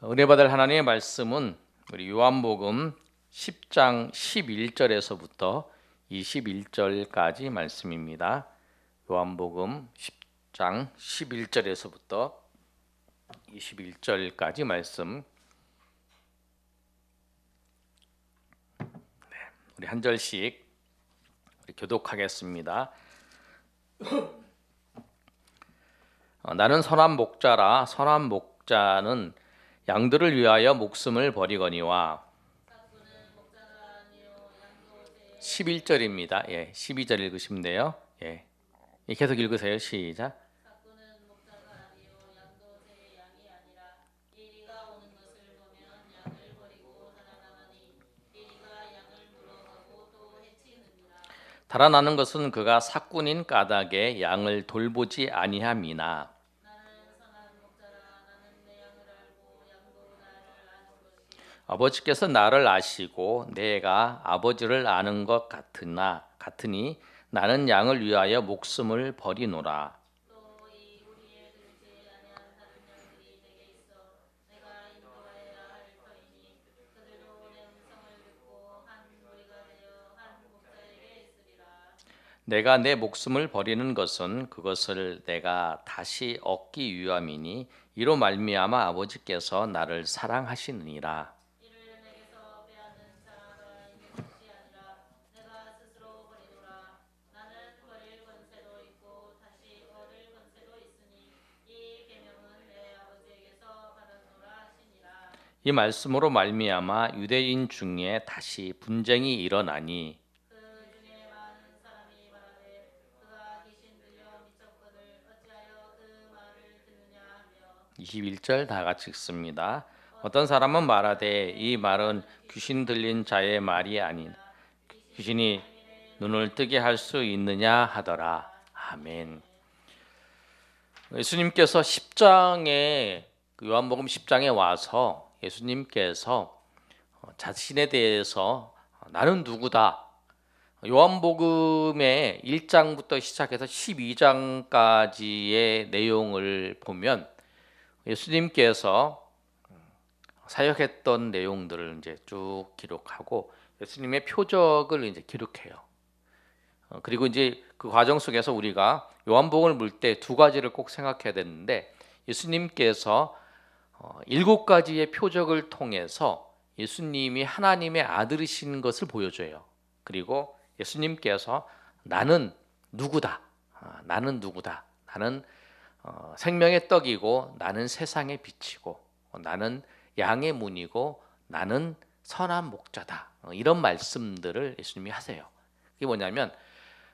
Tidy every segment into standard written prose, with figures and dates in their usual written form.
은혜 받을 하나님의 말씀은 우리 요한복음 10장 11절에서부터 21절까지 말씀입니다. 요한복음 10장 11절에서부터 21절까지 말씀. 우리 한 절씩 우리 교독하겠습니다. 나는 선한 목자라. 선한 목자는 양들을 위하여 목숨을 버리거니와. 11절입니다. 12절 읽으시면 돼요. 계속 읽으세요. 시작. 달아나는 것은 그가 삭군인 까닭에 양을 돌보지 아니함이나. 아버지께서 나를 아시고 내가 아버지를 아는 것 같으니 나는 양을 위하여 목숨을 버리노라. 내가 내 목숨을 버리는 것은 그것을 내가 다시 얻기 위함이니 이로 말미암아 아버지께서 나를 사랑하시느니라. 이 말씀으로 말미암아 유대인 중에 다시 분쟁이 일어나니. 21절 다 같이 읽습니다. 어떤 사람은 말하되 이 말은 귀신 들린 자의 말이 아닌 귀신이 눈을 뜨게 할 수 있느냐 하더라. 아멘. 예수님께서 10장에 요한복음 10장에 와서 예수님께서 자신에 대해서 나는 누구다. 요한복음의 1장부터 시작해서 12장까지의 내용을 보면 예수님께서 사역했던 내용들을 이제 쭉 기록하고 예수님의 표적을 이제 기록해요. 그리고 이제 그 과정 속에서 우리가 요한복음을 볼 때 두 가지를 꼭 생각해야 되는데 예수님께서 7가지의 표적을 통해서 예수님이 하나님의 아들이신 것을 보여줘요. 그리고 예수님께서 나는 누구다. 나는 누구다. 나는 생명의 떡이고 나는 세상의 빛이고 나는 양의 문이고 나는 선한 목자다. 이런 말씀들을 예수님이 하세요. 이게 뭐냐면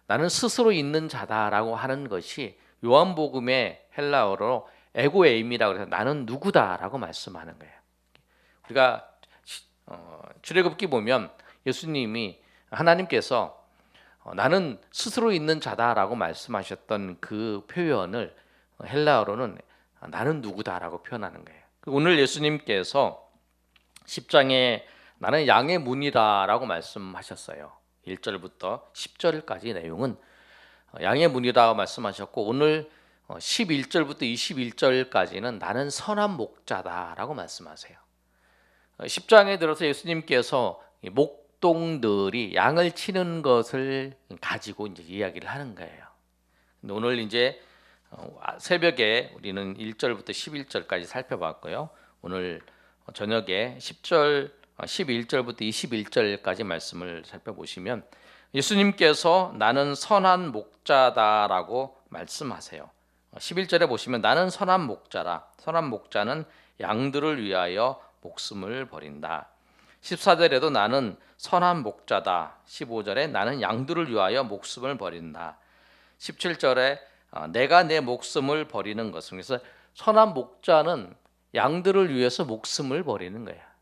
나는 스스로 있는 자다라고 하는 것이 요한복음의 헬라어로 에고에임이라고 해서 나는 누구다라고 말씀하는 거예요. 우리가 출애굽기 보면 예수님이 하나님께서 나는 스스로 있는 자다라고 말씀하셨던 그 표현을 헬라어로는 나는 누구다라고 표현하는 거예요. 오늘 예수님께서 10장에 나는 양의 문이다라고 말씀하셨어요. 1절부터 10절까지 내용은 양의 문이라고 말씀하셨고 오늘 11절부터 21절까지는 나는 선한 목자다라고 말씀하세요. 10장에 들어서 예수님께서 목동들이 양을 치는 것을 가지고 이제 이야기를 하는 거예요. 근데 오늘 이제 새벽에 우리는 1절부터 11절까지 살펴봤고요. 오늘 저녁에 11절부터 21절까지 말씀을 살펴보시면 예수님께서 나는 선한 목자다라고 말씀하세요. 11절에 보시면 나는 선한 목자라. 선한 목자는 양들을 위하여 목숨을 버린다. 14절에도 나는 선한 목자다. 15절에 나는 양들을 위하여 목숨을 버린다. 17절에 내가 내 목숨을 버리는 것은, 그래서 선한 목자는 양들을 위해서 목숨을 버리는 거야.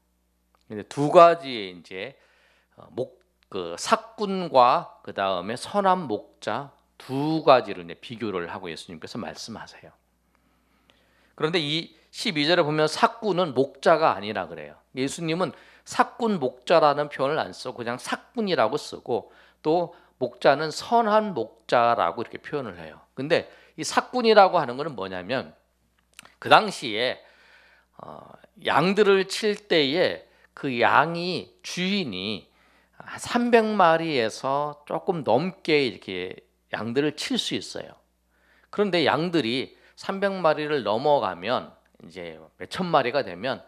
근데 두 가지의 이제 삭군과 그 다음에 선한 목자 두 가지를 이제 비교를 하고 예수님께서 말씀하세요. 그런데 이 12절에 보면 삭군은 목자가 아니라 그래요. 예수님은 삭군 목자라는 표현을 안 쓰고 그냥 삭군이라고 쓰고 또 목자는 선한 목자라고 이렇게 표현을 해요. 근데 이 삭군이라고 하는 것은 뭐냐면 그 당시에 양들을 칠 때에 그 양이 주인이 300마리에서 조금 넘게 이렇게 양들을 칠 수 있어요. 그런데 양들이 300마리를 넘어가면 이제 몇천 마리가 되면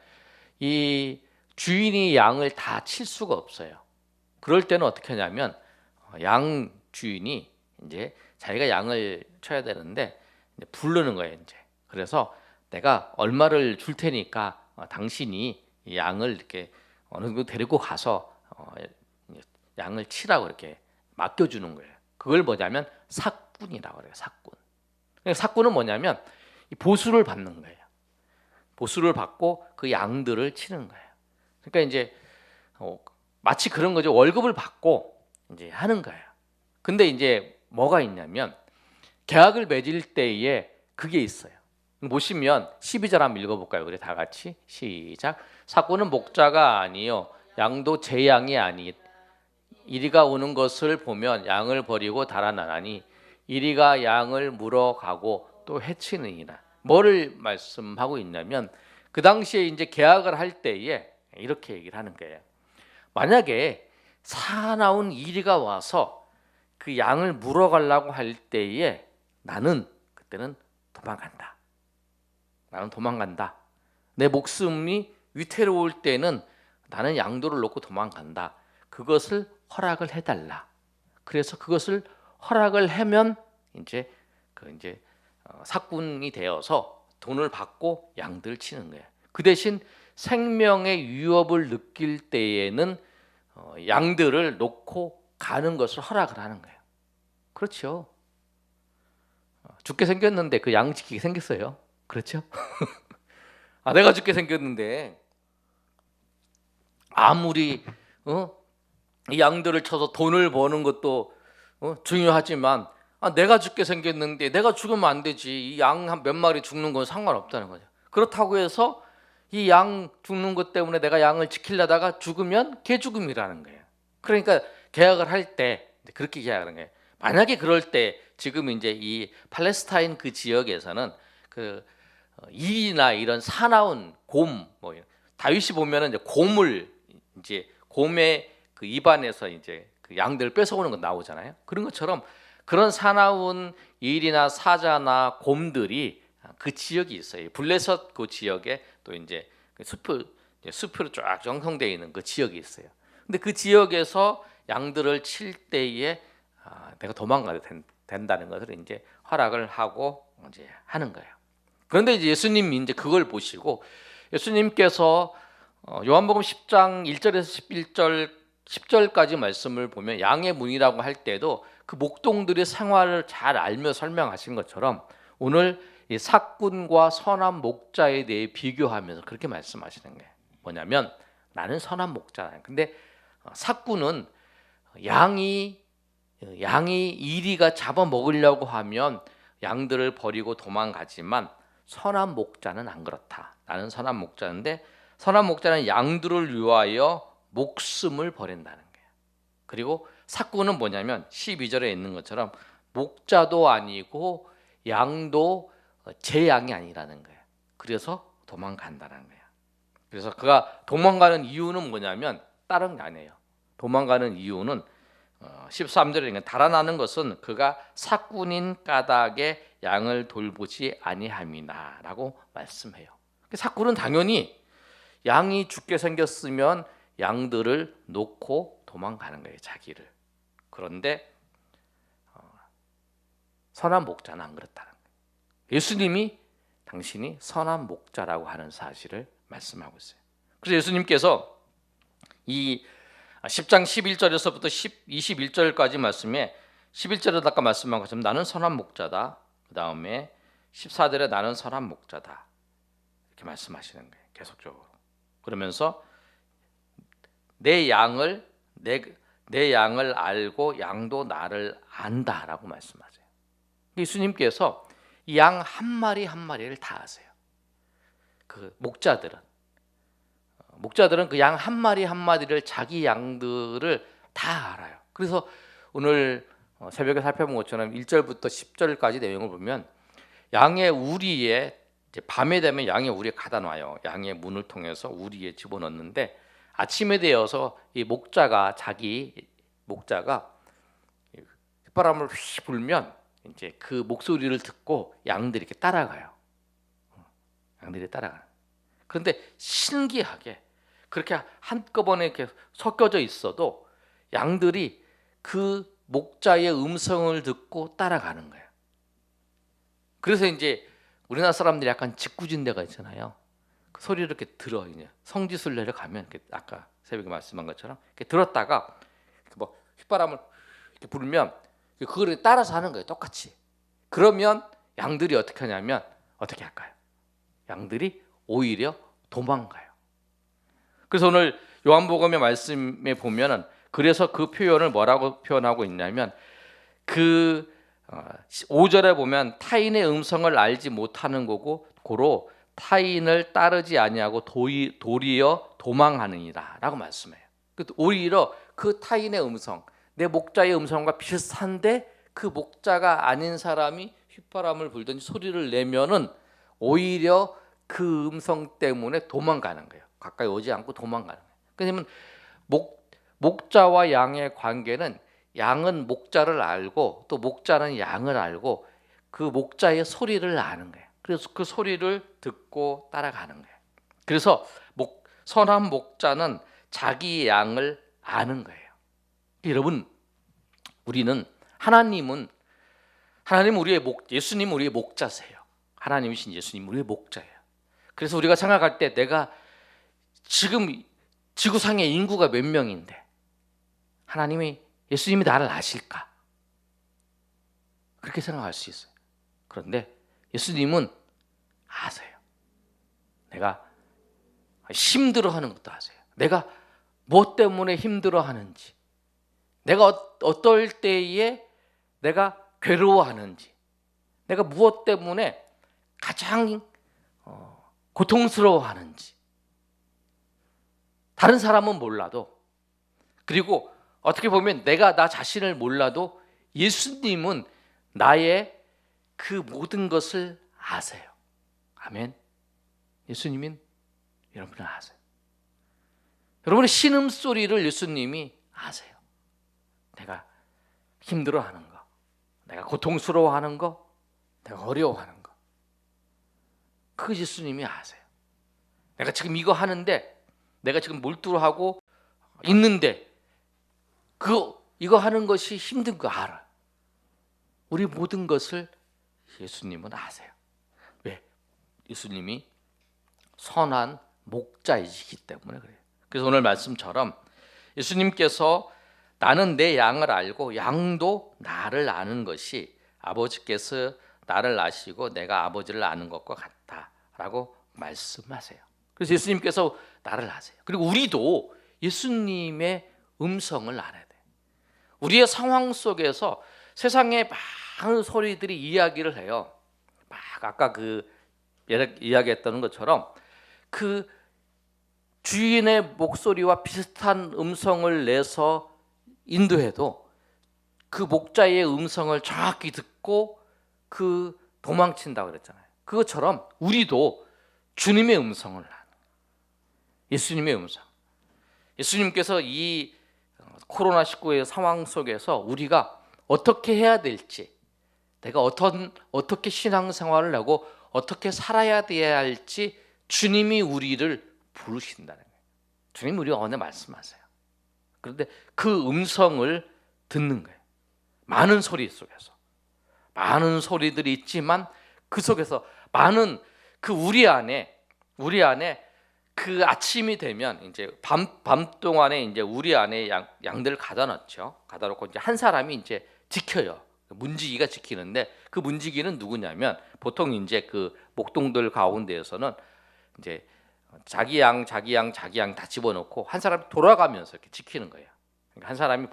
이 주인이 양을 다 칠 수가 없어요. 그럴 때는 어떻게 하냐면 양 주인이 이제 자기가 양을 쳐야 되는데 이제 부르는 거예요. 이제 그래서 내가 얼마를 줄 테니까 당신이 이 양을 이렇게 어느 정도 데리고 가서 양을 치라고 이렇게 맡겨주는 거예요. 그걸 뭐냐면 삭군이라고 그래요. 삭군. 삭군은 뭐냐면 보수를 받는 거예요. 보수를 받고 그 양들을 치는 거예요. 그러니까 이제 마치 그런 거죠. 월급을 받고 이제 하는 거예요. 근데 이제 뭐가 있냐면 계약을 맺을 때에 그게 있어요. 보시면 12절 한번 읽어볼까요? 그래 다 같이 시작. 삭군은 목자가 아니요 양도 제 양이 아니 이리가 오는 것을 보면 양을 버리고 달아나나니 이리가 양을 물어가고 또 해치느니라. 뭐를 말씀하고 있냐면 그 당시에 이제 계약을 할 때에 이렇게 얘기를 하는 거예요. 만약에 사나운 이리가 와서 그 양을 물어가려고 할 때에 나는 그때는 도망간다. 나는 도망간다. 내 목숨이 위태로울 때는 나는 양도를 놓고 도망간다. 그것을 허락을 해달라. 그래서 그것을 허락을 하면 이제 삭군이 되어서 돈을 받고 양들 치는 거예요. 그 대신 생명의 위협을 느낄 때에는 양들을 놓고 가는 것을 허락을 하는 거예요. 그렇죠. 죽게 생겼는데 그 양 지키게 생겼어요. 그렇죠? 내가 죽게 생겼는데 아무리 이 양들을 쳐서 돈을 버는 것도 중요하지만 내가 죽게 생겼는데 내가 죽으면 안 되지. 이 양 한 몇 마리 죽는 건 상관없다는 거죠. 그렇다고 해서 이 양 죽는 것 때문에 내가 양을 지키려다가 죽으면 개죽음이라는 거예요. 그러니까 계약을 할 때 그렇게 계약하는 거예요. 만약에 그럴 때 지금 이제 이 팔레스타인 그 지역에서는 그 이나 이런 사나운 곰, 뭐 다윗이 보면은 이제 곰을 이제 곰의 그 입안에서 이제 그 양들을 뺏어오는 거 나오잖아요. 그런 것처럼 그런 사나운 일이나 사자나 곰들이 그 지역이 있어요. 블레셋 그 지역에 또 이제 숲으로 쫙 형성되어 있는 그 지역이 있어요. 근데 그 지역에서 양들을 칠 때에 내가 도망가야 된다는 것을 이제 허락을 하고 이제 하는 거예요. 그런데 이제 예수님이 이제 그걸 보시고 예수님께서 요한복음 10장 1절에서 10절까지 말씀을 보면 양의 문이라고 할 때도 그 목동들의 생활을 잘 알며 설명하신 것처럼 오늘 이 삭군과 선한 목자에 대해 비교하면서 그렇게 말씀하시는 거예요. 뭐냐면 나는 선한 목자다. 근데 삭군은 양이 이리가 잡아먹으려고 하면 양들을 버리고 도망가지만 선한 목자는 안 그렇다. 나는 선한 목자인데 선한 목자는 양들을 위하여 목숨을 버린다는 거예요. 그리고 삭군은 뭐냐면 12절에 있는 것처럼 목자도 아니고 양도 제 양이 아니라는 거예요. 그래서 도망간다는 거예요. 그래서 그가 도망가는 이유는 뭐냐면 다른 게 아니에요. 도망가는 이유는 13절에 달아나는 것은 그가 삭군인 까닭에 양을 돌보지 아니함이나라고 말씀해요. 삭군은 당연히 양이 죽게 생겼으면 양들을 놓고 도망가는 거예요, 자기를. 그런데 선한 목자는 안 그렇다는 거예요. 예수님이 당신이 선한 목자라고 하는 사실을 말씀하고 있어요. 그래서 예수님께서 이 10장 11절에서부터 21절까지 말씀에 11절에 아까 말씀한 것처럼 나는 선한 목자다. 그 다음에 14절에 나는 선한 목자다. 이렇게 말씀하시는 거예요. 계속적으로. 그러면서 내 양을 알고 양도 나를 안다라고 말씀하세요. 예수님께서 이 양 한 마리 한 마리를 다 아세요. 그 목자들은 그 양 한 마리 한 마리를 자기 양들을 다 알아요. 그래서 오늘 새벽에 살펴본 것처럼 1절부터 10절까지 내용을 보면 양의 우리에 이제 밤에 되면 양의 우리에 가다 놔요. 양의 문을 통해서 우리에 집어넣는데 아침에 되어서 이 목자가 휘바람을 휘 불면 이제 그 목소리를 듣고 양들이 이렇게 따라가요. 양들이 따라가요. 그런데 신기하게 그렇게 한꺼번에 이렇게 섞여져 있어도 양들이 그 목자의 음성을 듣고 따라가는 거예요. 그래서 이제 우리나라 사람들이 약간 짓궂은 데가 있잖아요. 그 소리를 이렇게 들어. 이제 성지순례를 가면 이렇게 아까 새벽에 말씀한 것처럼 이렇게 들었다가 뭐 휘바람을 이렇게 불면 그거를 따라서 하는 거예요. 똑같이. 그러면 양들이 어떻게 하냐면 어떻게 할까요? 양들이 오히려 도망가요. 그래서 오늘 요한복음의 말씀에 보면은 그래서 그 표현을 뭐라고 표현하고 있냐면 그 5절에 보면 타인의 음성을 알지 못하는 거고 고로 타인을 따르지 아니하고 도리어 도망하느니라라고 말씀해요. 오히려 그 타인의 음성, 내 목자의 음성과 비슷한데 그 목자가 아닌 사람이 휘바람을 불든지 소리를 내면은 오히려 그 음성 때문에 도망가는 거예요. 가까이 오지 않고 도망가는 거예요. 왜냐하면 목자와 양의 관계는 양은 목자를 알고 또 목자는 양을 알고 그 목자의 소리를 아는 거예요. 그래서 그 소리를 듣고 따라가는 거예요. 그래서 선한 목자는 자기 양을 아는 거예요. 여러분, 하나님 우리의 예수님 우리의 목자세요. 하나님이신 예수님 우리의 목자예요. 그래서 우리가 생각할 때 내가 지금 지구상의 인구가 몇 명인데 예수님이 나를 아실까? 그렇게 생각할 수 있어요. 그런데 예수님은 아세요. 내가 힘들어하는 것도 아세요. 내가 뭐 때문에 힘들어하는지, 내가 어떨 때에 내가 괴로워하는지, 내가 무엇 때문에 가장 고통스러워하는지 다른 사람은 몰라도, 그리고 어떻게 보면 내가 나 자신을 몰라도 예수님은 나의 그 모든 것을 아세요. 아멘. 예수님은 여러분을 아세요. 여러분의 신음소리를 예수님이 아세요. 내가 힘들어하는 거, 내가 고통스러워하는 거, 내가 어려워하는 거, 그 예수님이 아세요. 내가 지금 이거 하는데, 내가 지금 몰두하고 있는데 이거 하는 것이 힘든 거 알아. 우리 모든 것을 예수님은 아세요. 왜? 예수님이 선한 목자이시기 때문에 그래요. 그래서 오늘 말씀처럼 예수님께서 나는 내 양을 알고 양도 나를 아는 것이 아버지께서 나를 아시고 내가 아버지를 아는 것과 같다라고 말씀하세요. 그래서 예수님께서 나를 아세요. 그리고 우리도 예수님의 음성을 알아야 돼요. 우리의 상황 속에서 세상에 많은 소리들이 이야기를 해요. 막 아까 이야기했던 것처럼 그 주인의 목소리와 비슷한 음성을 내서 인도해도 그 목자의 음성을 정확히 듣고 도망친다고 그랬잖아요. 그것처럼 우리도 주님의 음성을 아는, 예수님의 음성. 예수님께서 이 코로나19의 상황 속에서 우리가 어떻게 해야 될지, 내가 어떻게 신앙생활을 하고 어떻게 살아야 돼야 할지 주님이 우리를 부르신다는 거예요. 주님 우리가 오늘 말씀하세요. 그런데 그 음성을 듣는 거예요. 많은 소리 속에서, 많은 소리들이 있지만 그 속에서 많은 우리 안에 그 아침이 되면 이제 밤 동안에 이제 우리 안에 양들을 가다 놓죠. 가다 놓고 이제 한 사람이 이제 지켜요. 문지기가 지키는데 그 문지기는 누구냐면 보통 이제 그 목동들 가운데에서는 이제 자기 양 다 집어넣고 한 사람이 돌아가면서 이렇게 지키는 거예요. 그러니까 한 사람이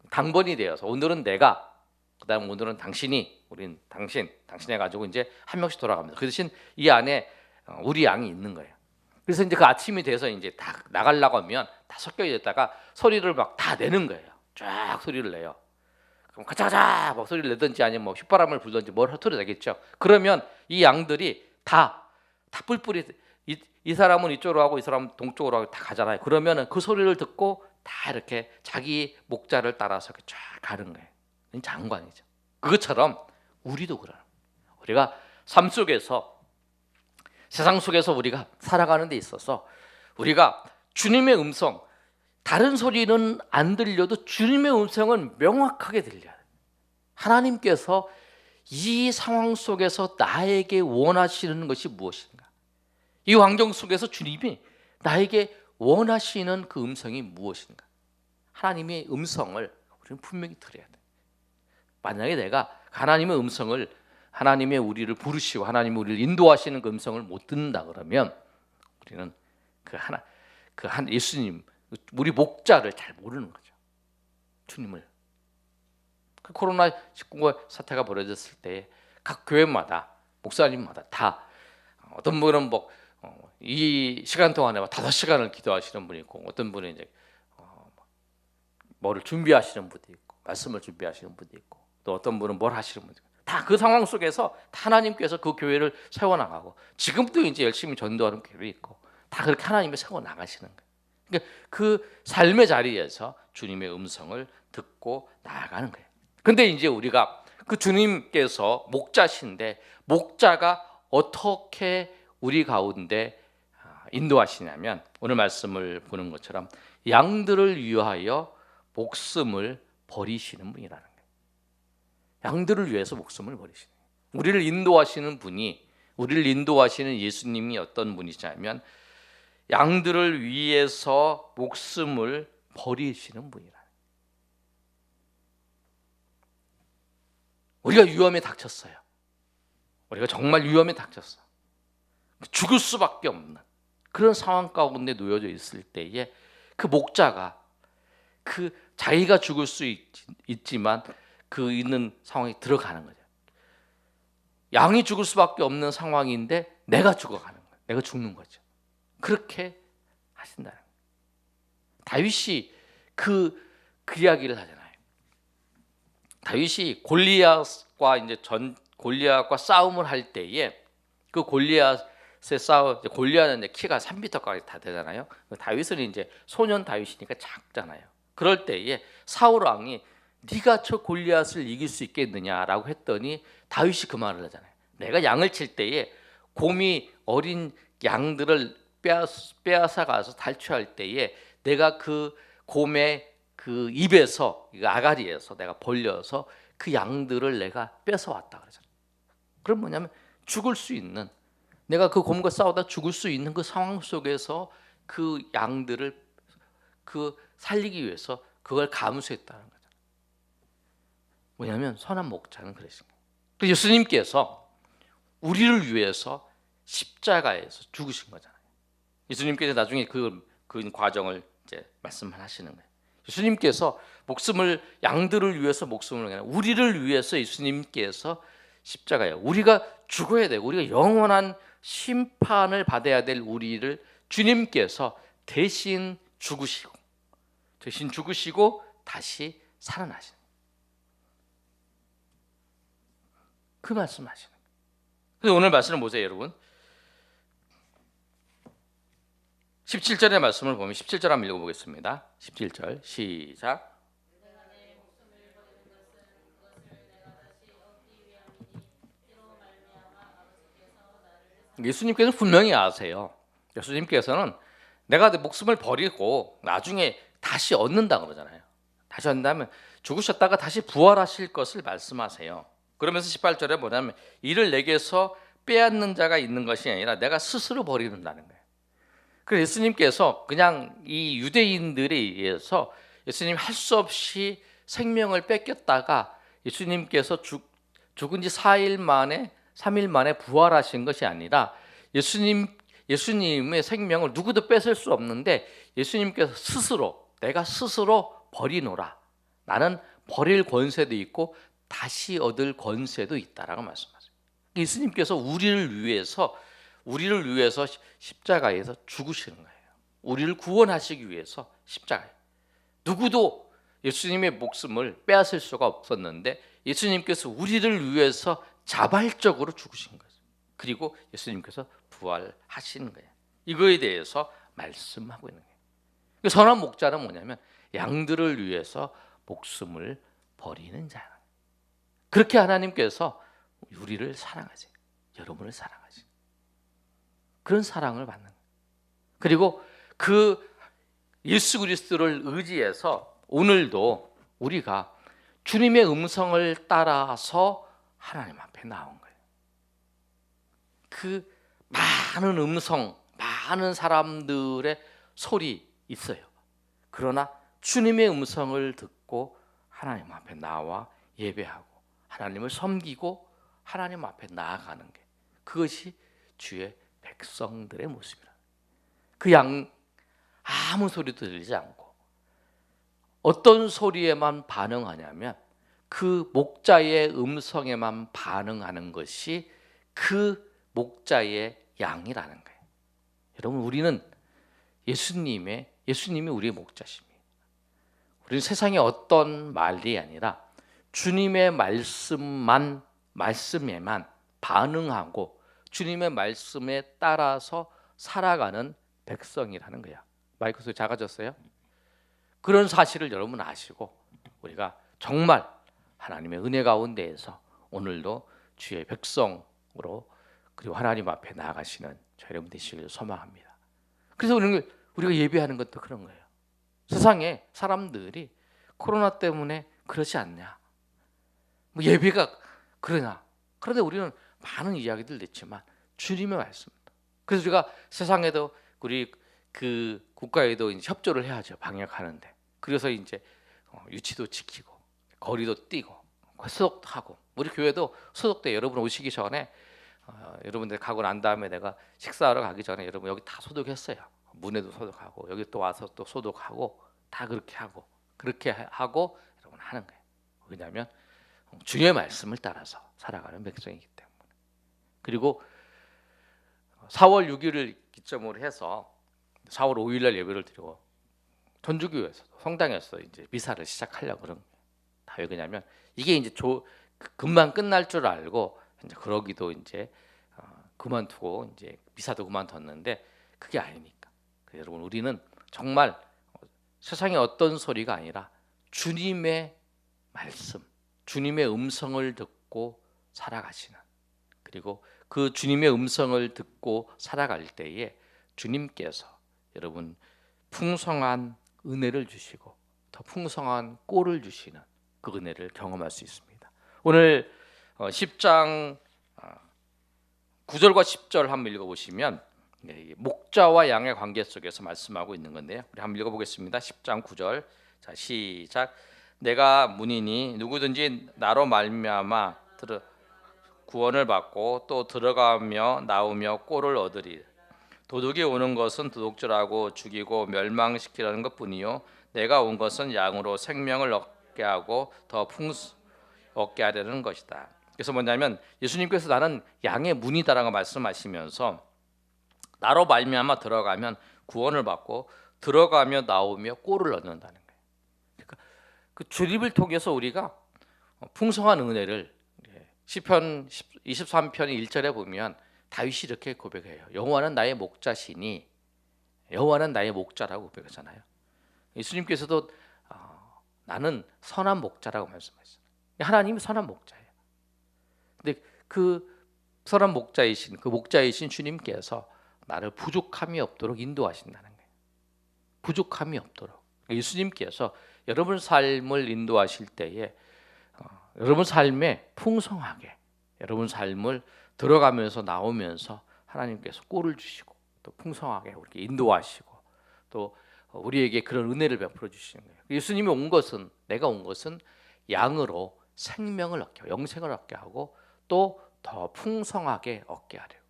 당번이 되어서 오늘은 내가, 그다음 오늘은 당신이, 우린 당신 해가지고 이제 한 명씩 돌아갑니다. 그 대신 이 안에 우리 양이 있는 거예요. 그래서 이제 그 아침이 돼서 이제 다 나가려고 하면 다 섞여 있다가 소리를 막 다 내는 거예요. 쫙 소리를 내요. 그럼 가자가자 막 소리를 내든지 아니면 뭐 휘바람을 불든지 뭘 소리 내겠죠. 그러면 이 양들이 다 다 뿔뿔이 이 사람은 이쪽으로 하고 이 사람은 동쪽으로 하고 다 가잖아요. 그러면은 그 소리를 듣고 다 이렇게 자기 목자를 따라서 이렇게 쫙 가는 거예요. 장관이죠. 그것처럼 우리도 그래요. 우리가 삶 속에서, 세상 속에서 우리가 살아가는 데 있어서 우리가 주님의 음성, 다른 소리는 안 들려도 주님의 음성은 명확하게 들려야 돼요. 하나님께서 이 상황 속에서 나에게 원하시는 것이 무엇인가? 이 환경 속에서 주님이 나에게 원하시는 그 음성이 무엇인가? 하나님의 음성을 우리는 분명히 들어야 돼. 만약에 내가 하나님의 음성을, 하나님의 우리를 부르시고 하나님의 우리를 인도하시는 그 음성을 못 듣는다 그러면 우리는 예수님, 우리 목자를 잘 모르는 거죠. 주님을. 그 코로나19 사태가 벌어졌을 때 각 교회마다, 목사님마다 다 어떤 분은 이 시간 동안에 5시간을 기도하시는 분이 있고, 어떤 분은 이제 뭐를 준비하시는 분도 있고, 말씀을 준비하시는 분도 있고, 또 어떤 분은 뭘 하시는 분도 있고, 다 그 상황 속에서 하나님께서 그 교회를 세워나가고, 지금도 이제 열심히 전도하는 교회 있고, 다 그렇게 하나님이 세워나가시는 거예요. 그러니까 그 삶의 자리에서 주님의 음성을 듣고 나아가는 거예요. 근데 이제 우리가 그 주님께서 목자신데, 목자가 어떻게 우리 가운데 인도하시냐면, 오늘 말씀을 보는 것처럼 양들을 위하여 목숨을 버리시는 분이라는 거예요. 양들을 위해서 목숨을 버리시는 거예요. 우리를 인도하시는 분이, 우리를 인도하시는 예수님이 어떤 분이냐면 양들을 위해서 목숨을 버리시는 분이라는 거예요. 우리가 위험에 닥쳤어요. 우리가 정말 위험에 닥쳤어. 죽을 수밖에 없는 그런 상황 가운데 놓여져 있을 때에 그 목자가 그 자기가 죽을 수 있지만 그 있는 상황에 들어가는 거죠. 양이 죽을 수밖에 없는 상황인데 내가 죽어가는 거예요. 내가 죽는 거죠. 그렇게 하신다는 거예요. 다윗이 그 이야기를 하잖아요. 다윗이 골리앗과 싸움을 할 때에 그 골리앗은 이제 키가 3m까지 다 되잖아요. 다윗은 이제 소년 다윗이니까 작잖아요. 그럴 때에 사울 왕이 네가 저 골리앗을 이길 수 있겠느냐라고 했더니 다윗이 그 말을 하잖아요. 내가 양을 칠 때에 곰이 어린 양들을 빼앗아 가서 탈취할 때에 내가 그 곰의 그 입에서, 아가리에서 내가 벌려서 그 양들을 내가 뺏어왔다 그러잖아요. 그럼 뭐냐면 죽을 수 있는, 내가 그 곰과 싸우다 죽을 수 있는 그 상황 속에서 그 양들을 살리기 위해서 그걸 감수했다는 거죠. 뭐냐면 선한 목자는 그러신 거예요. 그래서 예수님께서 우리를 위해서 십자가에서 죽으신 거잖아요. 예수님께서 나중에 그 과정을 이제 말씀하시는 거예요. 예수님께서 양들을 위해서 목숨을 내는, 우리를 위해서 예수님께서 십자가예요. 우리가 죽어야 돼요. 우리가 영원한 심판을 받아야 될 우리를 주님께서 대신 죽으시고 다시 살아나시는, 그 말씀하시는 거예요. 그래서 오늘 말씀을 보세요, 여러분. 17절의 말씀을 보면 17절 한번 읽어보겠습니다. 17절 시작. 예수님께서는 분명히 아세요. 예수님께서는 내가 내 목숨을 버리고 나중에 다시 얻는다 그러잖아요. 다시 얻는다면 죽으셨다가 다시 부활하실 것을 말씀하세요. 그러면서 18절에 뭐냐면 이를 내게서 빼앗는 자가 있는 것이 아니라 내가 스스로 버리는다는 거예요. 그래서 예수님께서 그냥 이 유대인들에 의해서 예수님 할 수 없이 생명을 뺏겼다가 예수님께서 죽은 지 4일 만에 3일 만에 부활하신 것이 아니라 예수님의 생명을 누구도 뺏을 수 없는데 예수님께서 내가 스스로 버리노라. 나는 버릴 권세도 있고 다시 얻을 권세도 있다라고 말씀하세요. 예수님께서 우리를 위해서 십자가에서 죽으시는 거예요. 우리를 구원하시기 위해서 십자가에. 누구도 예수님의 목숨을 빼앗을 수가 없었는데 예수님께서 우리를 위해서 자발적으로 죽으신 거예요. 그리고 예수님께서 부활하시는 거예요. 이거에 대해서 말씀하고 있는 거예요. 선한 목자는 뭐냐면 양들을 위해서 목숨을 버리는 자. 그렇게 하나님께서 우리를 사랑하세요. 여러분을 사랑하세요. 그런 사랑을 받는 거예요. 그리고 그 예수 그리스도를 의지해서 오늘도 우리가 주님의 음성을 따라서 하나님 앞에 나온 거예요. 그 많은 음성, 많은 사람들의 소리 있어요. 그러나 주님의 음성을 듣고 하나님 앞에 나와 예배하고 하나님을 섬기고 하나님 앞에 나아가는 게, 그것이 주의 백성들의 모습이라. 그 양 아무 소리도 들리지 않고 어떤 소리에만 반응하냐면 그 목자의 음성에만 반응하는 것이 그 목자의 양이라는 거예요. 여러분, 우리는 예수님이 우리의 목자십니다. 우리는 세상의 어떤 말이 아니라 주님의 말씀에만 반응하고 주님의 말씀에 따라서 살아가는 백성이라는 거야. 마이크 소리 작아졌어요? 그런 사실을 여러분 아시고 우리가 정말 하나님의 은혜 가운데에서 오늘도 주의 백성으로 그리고 하나님 앞에 나아가시는 저 여러분 되시기를 소망합니다. 그래서 우리가 예배하는 것도 그런 거예요. 세상에 사람들이 코로나 때문에 그러지 않냐, 뭐 예배가 그러나, 그런데 우리는 많은 이야기들 듣지만 주님의 말씀입니다. 그래서 우리가 세상에도 우리 그 국가에도 이제 협조를 해야죠. 방역하는데. 그래서 이제 유치도 지키고 거리도 뛰고 소독하고, 우리 교회도 소독 때 여러분 오시기 전에 여러분들 가고 난 다음에 내가 식사하러 가기 전에 여러분 여기 다 소독했어요. 문에도 소독하고 여기 또 와서 또 소독하고 다 그렇게 하고 여러분 하는 거예요. 왜냐하면 주의 말씀을 따라서 살아가는 백성이기 때문에. 그리고 4월 6일을 기점으로 해서 4월 5일 날 예배를 드리고 전주교회에서 성당에서 이제 미사를 시작하려고 그런 거예요. 다 왜 그러냐면 이게 이제 금방 끝날 줄 알고 이제 그러기도 이제 그만두고 이제 미사도 그만뒀는데 그게 아니니까. 여러분, 우리는 정말 세상의 어떤 소리가 아니라 주님의 말씀, 주님의 음성을 듣고 살아가시는, 그리고 그 주님의 음성을 듣고 살아갈 때에 주님께서 여러분 풍성한 은혜를 주시고 더 풍성한 꼴을 주시는 그 은혜를 경험할 수 있습니다. 오늘 10장 9절과 10절 한번 읽어보시면 목자와 양의 관계 속에서 말씀하고 있는 건데요. 우리 한번 읽어보겠습니다. 10장 9절. 자, 시작. 내가 문이니 누구든지 나로 말미암아 구원을 받고 또 들어가며 나오며 꼴을 얻으리. 도둑이 오는 것은 도둑질하고 죽이고 멸망시키려는 것뿐이요 내가 온 것은 양으로 생명을 얻게 하고 더 얻게 하려는 것이다. 그래서 뭐냐면 예수님께서 나는 양의 문이다라고 말씀하시면서 나로 말미암아 들어가면 구원을 받고 들어가며 나오며 꼴을 얻는다는 거예요. 그러니까 그 주립을 통해서 우리가 풍성한 은혜를, 시편 23편 1절에 보면 다윗이 이렇게 고백해요. 여호와는 나의 목자시니, 여호와는 나의 목자라고 고백하잖아요. 예수님께서도 나는 선한 목자라고 말씀하셨어요. 하나님이 선한 목자예요. 근데 그 선한 목자이신 그 목자이신 주님께서 나를 부족함이 없도록 인도하신다는 거예요. 부족함이 없도록. 예수님께서 여러분 삶을 인도하실 때에 여러분 삶에 풍성하게, 여러분 삶을 들어가면서 나오면서 하나님께서 꼴을 주시고 또 풍성하게 우리에게 인도하시고 또 우리에게 그런 은혜를 베풀어 주시는 거예요. 예수님이 온 것은, 내가 온 것은 양으로 생명을 얻게 하고 영생을 얻게 하고 또 더 풍성하게 얻게 하려고,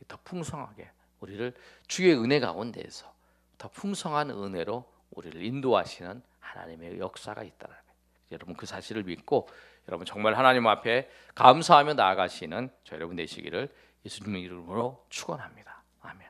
더 풍성하게 우리를 주의 은혜 가운데에서 더 풍성한 은혜로 우리를 인도하시는 하나님의 역사가 있다는 거예요. 여러분 그 사실을 믿고 여러분 정말 하나님 앞에 감사하며 나아가시는 저 여러분 되시기를 예수님의 이름으로 축원합니다. 아멘.